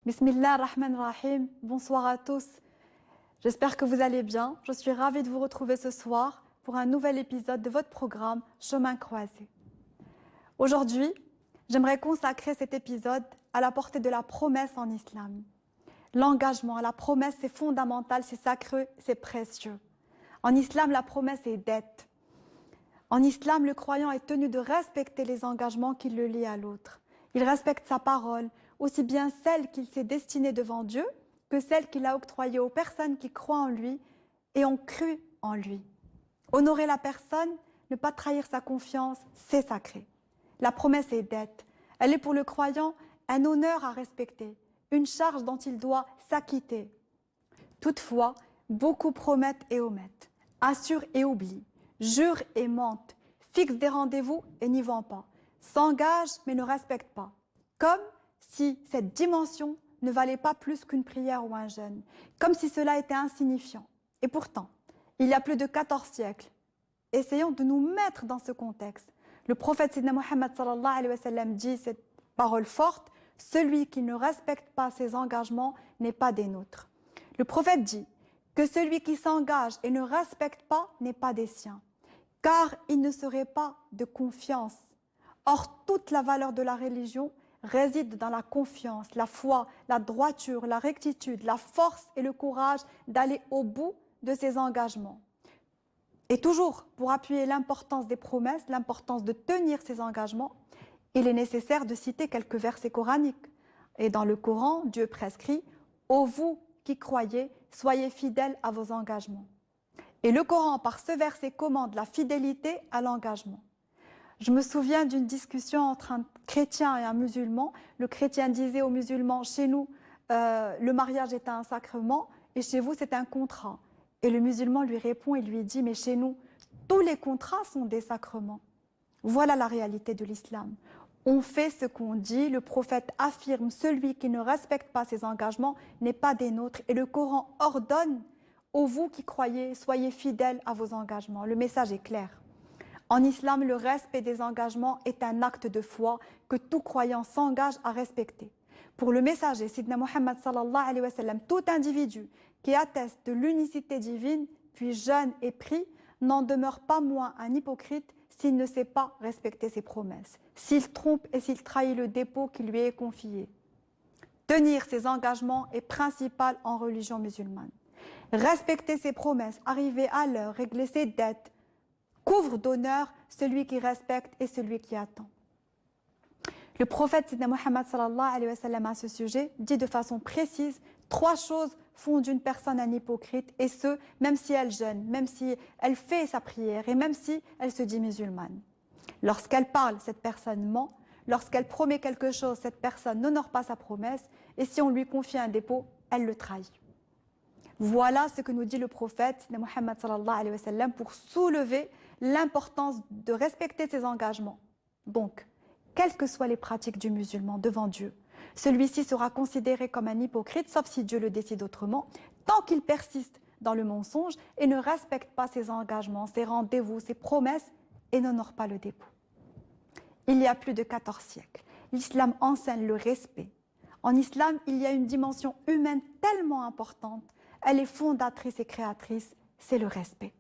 Bismillah ar-Rahman ar-Rahim, bonsoir à tous. J'espère que vous allez bien. Je suis ravie de vous retrouver ce soir pour un nouvel épisode de votre programme Chemin croisé. Aujourd'hui, j'aimerais consacrer cet épisode à la portée de la promesse en islam. L'engagement, la promesse, c'est fondamental, c'est sacré, c'est précieux. En islam, la promesse est dette. En islam, le croyant est tenu de respecter les engagements qui le lient à l'autre. Il respecte sa parole, aussi bien celle qu'il s'est destinée devant Dieu que celle qu'il a octroyée aux personnes qui croient en lui et ont cru en lui. Honorer la personne, ne pas trahir sa confiance, c'est sacré. La promesse est dette. Elle est pour le croyant un honneur à respecter, une charge dont il doit s'acquitter. Toutefois, beaucoup promettent et omettent, assurent et oublient, jurent et mentent, fixent des rendez-vous et n'y vont pas, s'engagent mais ne respectent pas. Comme si cette dimension ne valait pas plus qu'une prière ou un jeûne, comme si cela était insignifiant. Et pourtant, il y a plus de 14 siècles, essayons de nous mettre dans ce contexte. Le prophète Sidna Muhammad sallallahu alayhi wa sallam dit cette parole forte, « Celui qui ne respecte pas ses engagements n'est pas des nôtres ». Le prophète dit que celui qui s'engage et ne respecte pas n'est pas des siens, car il ne serait pas de confiance. Or, toute la valeur de la religion réside dans la confiance, la foi, la droiture, la rectitude, la force et le courage d'aller au bout de ses engagements. Et toujours, pour appuyer l'importance des promesses, l'importance de tenir ses engagements, il est nécessaire de citer quelques versets coraniques. Et dans le Coran, Dieu prescrit « Ô vous qui croyez, soyez fidèles à vos engagements ». Et le Coran, par ce verset, commande la fidélité à l'engagement. Je me souviens d'une discussion entre un chrétien et un musulman. Le chrétien disait aux musulmans, chez nous, le mariage est un sacrement et chez vous, c'est un contrat. Et le musulman lui répond et lui dit, mais chez nous, tous les contrats sont des sacrements. Voilà la réalité de l'islam. On fait ce qu'on dit, le prophète affirme, celui qui ne respecte pas ses engagements n'est pas des nôtres. Et le Coran ordonne, ô vous qui croyez, soyez fidèles à vos engagements. Le message est clair. En islam, le respect des engagements est un acte de foi que tout croyant s'engage à respecter. Pour le messager, Sidna Muhammad sallallahu alayhi wa sallam, tout individu qui atteste de l'unicité divine, puis jeûne et prie, n'en demeure pas moins un hypocrite s'il ne sait pas respecter ses promesses, s'il trompe et s'il trahit le dépôt qui lui est confié. Tenir ses engagements est principal en religion musulmane. Respecter ses promesses, arriver à l'heure, régler ses dettes, couvre d'honneur celui qui respecte et celui qui attend. Le prophète Sidna Muhammad sallallahu alayhi wa sallam à ce sujet dit de façon précise 3 choses font d'une personne un hypocrite, et ce, même si elle jeûne, même si elle fait sa prière et même si elle se dit musulmane. Lorsqu'elle parle, cette personne ment. Lorsqu'elle promet quelque chose, cette personne n'honore pas sa promesse. Et si on lui confie un dépôt, elle le trahit. Voilà ce que nous dit le prophète Muhammad sallallahu alayhi wa sallam pour soulever l'importance de respecter ses engagements. Donc, quelles que soient les pratiques du musulman devant Dieu, celui-ci sera considéré comme un hypocrite, sauf si Dieu le décide autrement, tant qu'il persiste dans le mensonge et ne respecte pas ses engagements, ses rendez-vous, ses promesses et n'honore pas le dépôt. Il y a plus de 14 siècles, l'islam enseigne le respect. En islam, il y a une dimension humaine tellement importante, elle est fondatrice et créatrice, c'est le respect.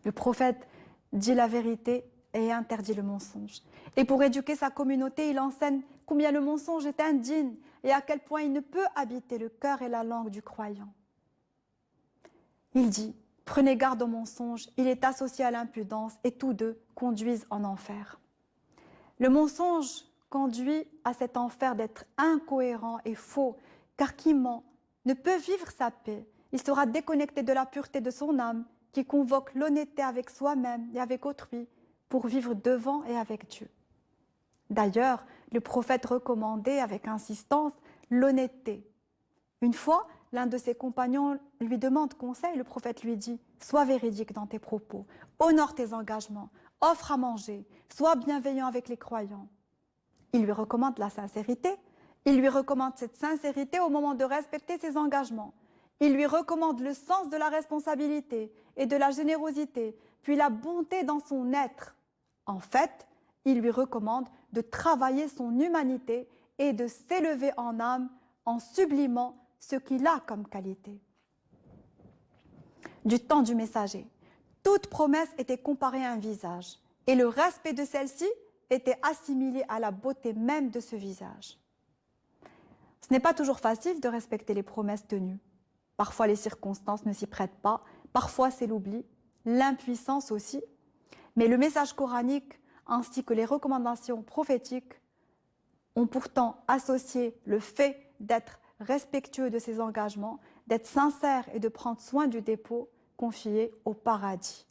Le prophète dit la vérité et interdit le mensonge. Et pour éduquer sa communauté, il enseigne combien le mensonge est indigne et à quel point il ne peut habiter le cœur et la langue du croyant. Il dit, prenez garde au mensonge, il est associé à l'impudence et tous deux conduisent en enfer. Le mensonge conduit à cet enfer d'être incohérent et faux, car qui ment ne peut vivre sa paix. Il sera déconnecté de la pureté de son âme, qui convoque l'honnêteté avec soi-même et avec autrui, pour vivre devant et avec Dieu. D'ailleurs, le prophète recommandait avec insistance l'honnêteté. Une fois, l'un de ses compagnons lui demande conseil, le prophète lui dit « Sois véridique dans tes propos, honore tes engagements, offre à manger, sois bienveillant avec les croyants. » Il lui recommande la sincérité. Il lui recommande cette sincérité au moment de respecter ses engagements. Il lui recommande le sens de la responsabilité et de la générosité, puis la bonté dans son être. En fait, il lui recommande de travailler son humanité et de s'élever en âme en sublimant ce qu'il a comme qualité. Du temps du messager, toute promesse était comparée à un visage et le respect de celle-ci était assimilé à la beauté même de ce visage. Ce n'est pas toujours facile de respecter les promesses tenues. Parfois, les circonstances ne s'y prêtent pas, parfois c'est l'oubli, l'impuissance aussi. Mais le message coranique ainsi que les recommandations prophétiques ont pourtant associé le fait d'être respectueux de ses engagements, d'être sincère et de prendre soin du dépôt confié au paradis.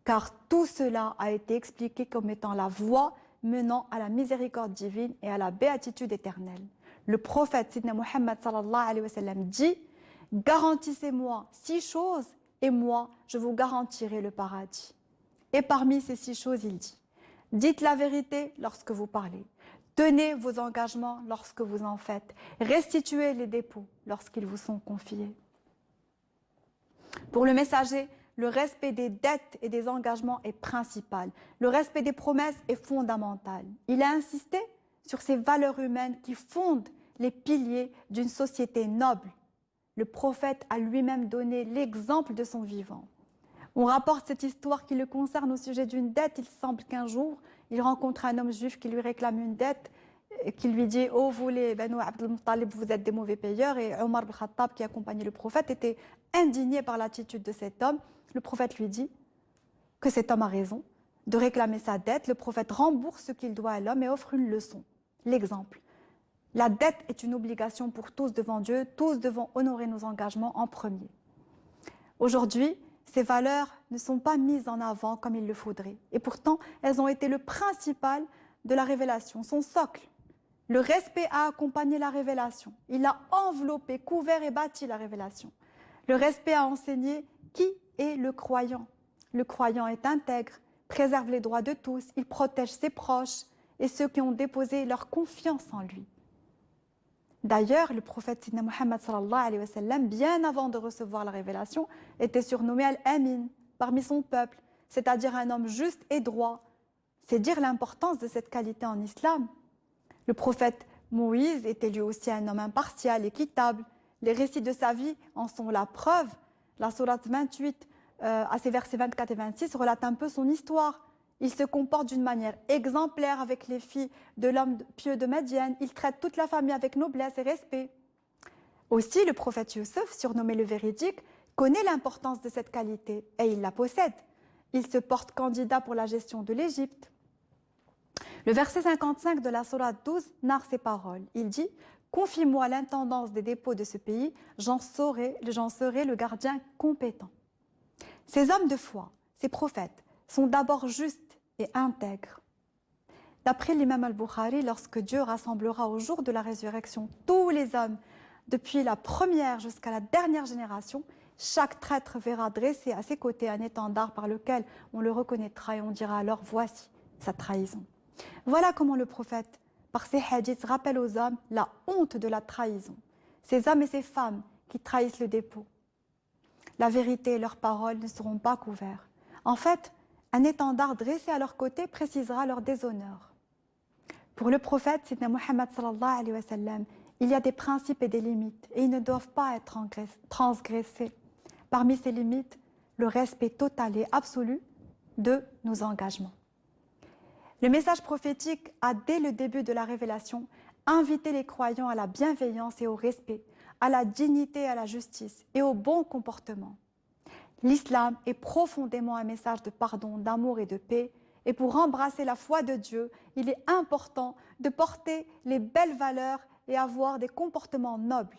Car tout cela a été expliqué comme étant la voie menant à la miséricorde divine et à la béatitude éternelle. Le prophète Sidna Muhammad sallallahu alayhi wa sallam dit « Garantissez-moi 6 choses et moi je vous garantirai le paradis ». Et parmi ces 6 choses, il dit « Dites la vérité lorsque vous parlez, tenez vos engagements lorsque vous en faites, restituez les dépôts lorsqu'ils vous sont confiés ». Pour le messager, le respect des dettes et des engagements est principal. Le respect des promesses est fondamental. Il a insisté sur ces valeurs humaines qui fondent les piliers d'une société noble. Le prophète a lui-même donné l'exemple de son vivant. On rapporte cette histoire qui le concerne au sujet d'une dette. Il semble qu'un jour, il rencontre un homme juif qui lui réclame une dette, qui lui dit « Oh, vous les Banu Abd al-Muttalib, vous êtes des mauvais payeurs ». Et Omar ibn Khattab, qui accompagnait le prophète, était indigné par l'attitude de cet homme. Le prophète lui dit que cet homme a raison de réclamer sa dette. Le prophète rembourse ce qu'il doit à l'homme et offre une leçon. L'exemple. La dette est une obligation pour tous devant Dieu. Tous devons honorer nos engagements en premier. Aujourd'hui, ces valeurs ne sont pas mises en avant comme il le faudrait. Et pourtant, elles ont été le principal de la révélation, son socle. Le respect a accompagné la révélation. Il a enveloppé, couvert et bâti la révélation. Le respect a enseigné qui est le croyant. Le croyant est intègre, préserve les droits de tous, il protège ses proches et ceux qui ont déposé leur confiance en lui. D'ailleurs, le prophète Sidna Muhammad sallallahu alayhi wa sallam, bien avant de recevoir la révélation, était surnommé Al-Amin parmi son peuple, c'est-à-dire un homme juste et droit. C'est dire l'importance de cette qualité en islam. Le prophète Moïse était lui aussi un homme impartial, équitable. Les récits de sa vie en sont la preuve. La sourate 28, à ses versets 24 et 26, relate un peu son histoire. Il se comporte d'une manière exemplaire avec les filles de l'homme pieux de Madian. Il traite toute la famille avec noblesse et respect. Aussi, le prophète Youssef, surnommé le véridique, connaît l'importance de cette qualité et il la possède. Il se porte candidat pour la gestion de l'Égypte. Le verset 55 de la sourate 12 narre ces paroles. Il dit « Confie-moi l'intendance des dépôts de ce pays, j'en serai le gardien compétent. » Ces hommes de foi, ces prophètes, sont d'abord justes et intègres. D'après l'imam al-Bukhari, lorsque Dieu rassemblera au jour de la résurrection tous les hommes, depuis la première jusqu'à la dernière génération, chaque traître verra dresser à ses côtés un étendard par lequel on le reconnaîtra et on dira alors « Voici sa trahison ». Voilà comment le prophète, par ses hadiths, rappelle aux hommes la honte de la trahison. Ces hommes et ces femmes qui trahissent le dépôt. La vérité et leurs paroles ne seront pas couverts. En fait, un étendard dressé à leur côté précisera leur déshonneur. Pour le prophète, Sidna Muhammad sallallahu alayhi wa sallam, il y a des principes et des limites et ils ne doivent pas être transgressés. Parmi ces limites, le respect total et absolu de nos engagements. Le message prophétique a, dès le début de la révélation, invité les croyants à la bienveillance et au respect, à la dignité et à la justice et au bon comportement. L'islam est profondément un message de pardon, d'amour et de paix. Et pour embrasser la foi de Dieu, il est important de porter les belles valeurs et avoir des comportements nobles.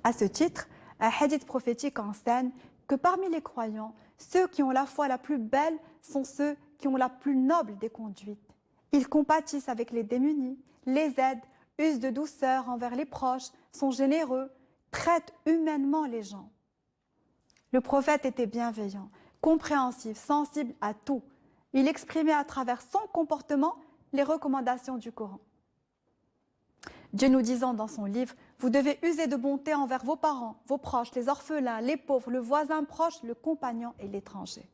À ce titre, un hadith prophétique enseigne que parmi les croyants, ceux qui ont la foi la plus belle sont ceux qui ont la plus noble des conduites. Ils compatissent avec les démunis, les aident, usent de douceur envers les proches, sont généreux, traitent humainement les gens. Le prophète était bienveillant, compréhensif, sensible à tout. Il exprimait à travers son comportement les recommandations du Coran. Dieu nous disant dans son livre « Vous devez user de bonté envers vos parents, vos proches, les orphelins, les pauvres, le voisin proche, le compagnon et l'étranger. »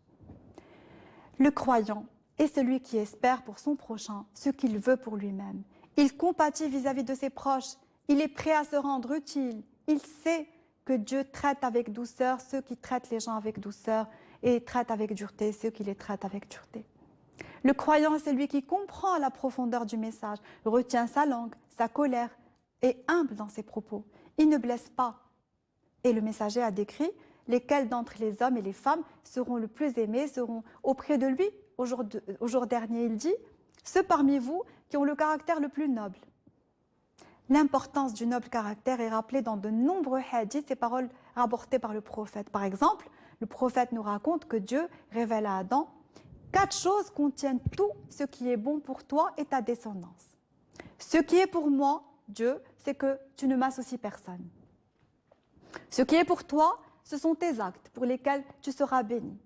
Le croyant est celui qui espère pour son prochain ce qu'il veut pour lui-même. Il compatit vis-à-vis de ses proches. Il est prêt à se rendre utile. Il sait que Dieu traite avec douceur ceux qui traitent les gens avec douceur et traite avec dureté ceux qui les traitent avec dureté. Le croyant, c'est lui qui comprend la profondeur du message, retient sa langue, sa colère, est humble dans ses propos. Il ne blesse pas. Et le messager a décrit lesquels d'entre les hommes et les femmes seront le plus aimés, seront auprès de lui. Au jour dernier, il dit « Ceux parmi vous qui ont le caractère le plus noble ». L'importance du noble caractère est rappelée dans de nombreux hadiths et paroles rapportées par le prophète. Par exemple, le prophète nous raconte que Dieu révèle à Adam « 4 choses contiennent tout ce qui est bon pour toi et ta descendance. Ce qui est pour moi, Dieu, c'est que tu ne m'associes personne. Ce qui est pour toi, ce sont tes actes pour lesquels tu seras béni.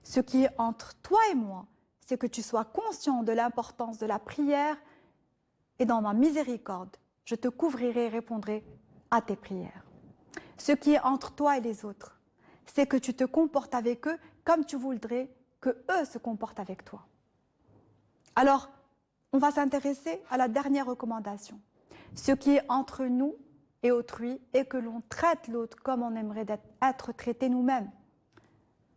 Ce qui est entre toi et moi, c'est que tu sois conscient de l'importance de la prière et dans ma miséricorde, je te couvrirai et répondrai à tes prières. Ce qui est entre toi et les autres, c'est que tu te comportes avec eux comme tu voudrais que eux se comportent avec toi. » Alors, on va s'intéresser à la dernière recommandation. Ce qui est entre nous et autrui est que l'on traite l'autre comme on aimerait être traité nous-mêmes.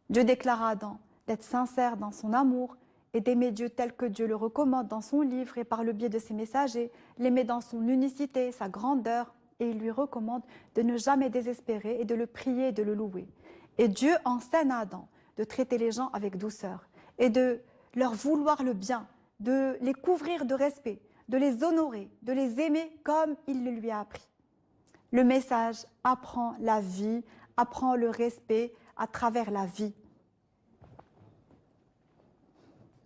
Dieu déclare à Adam d'être sincère dans son amour et d'aimer Dieu tel que Dieu le recommande dans son livre et par le biais de ses messagers, l'aimer dans son unicité, sa grandeur, et il lui recommande de ne jamais désespérer et de le prier et de le louer. Et Dieu enseigne à Adam de traiter les gens avec douceur et de leur vouloir le bien, de les couvrir de respect, de les honorer, de les aimer comme il le lui a appris. Le message apprend la vie, apprend le respect à travers la vie.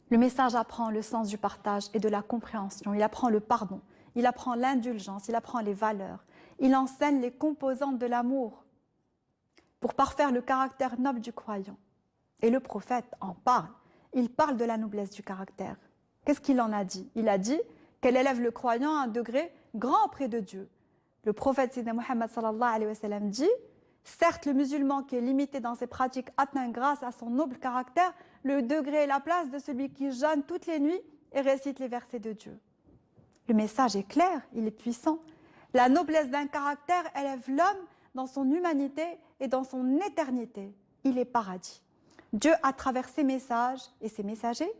Le message apprend le sens du partage et de la compréhension, il apprend le pardon, il apprend l'indulgence, il apprend les valeurs, il enseigne les composantes de l'amour pour parfaire le caractère noble du croyant. Et le prophète en parle, il parle de la noblesse du caractère. Qu'est-ce qu'il en a dit? Il a dit qu'elle élève le croyant à un degré grand auprès de Dieu. Le prophète Sidna Muhammad sallallahu alayhi wa sallam dit « Certes, le musulman qui est limité dans ses pratiques atteint grâce à son noble caractère le degré et la place de celui qui jeûne toutes les nuits et récite les versets de Dieu. » Le message est clair, il est puissant. La noblesse d'un caractère élève l'homme dans son humanité et dans son éternité. Il est paradis. Dieu, à travers ses messages et ses messagers,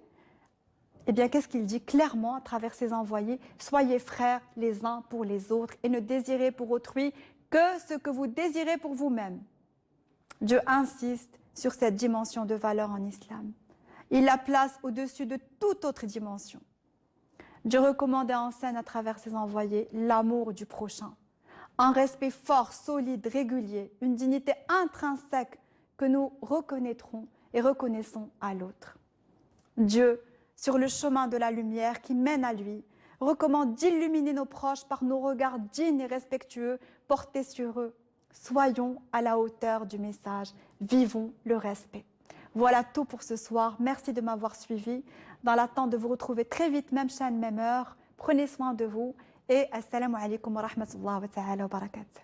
eh bien, qu'est-ce qu'il dit clairement à travers ses envoyés? Soyez frères les uns pour les autres et ne désirez pour autrui que ce que vous désirez pour vous-même. Dieu insiste sur cette dimension de valeur en islam. Il la place au-dessus de toute autre dimension. Dieu recommande et enseigne à travers ses envoyés l'amour du prochain, un respect fort, solide, régulier, une dignité intrinsèque que nous reconnaîtrons et reconnaissons à l'autre. Dieu, sur le chemin de la lumière qui mène à lui, recommande d'illuminer nos proches par nos regards dignes et respectueux portés sur eux. Soyons à la hauteur du message, vivons le respect. Voilà tout pour ce soir, merci de m'avoir suivi. Dans l'attente de vous retrouver très vite, même chaîne, même heure, prenez soin de vous et assalamu alaikum wa rahmatullahi wa ta'ala wa barakatuh.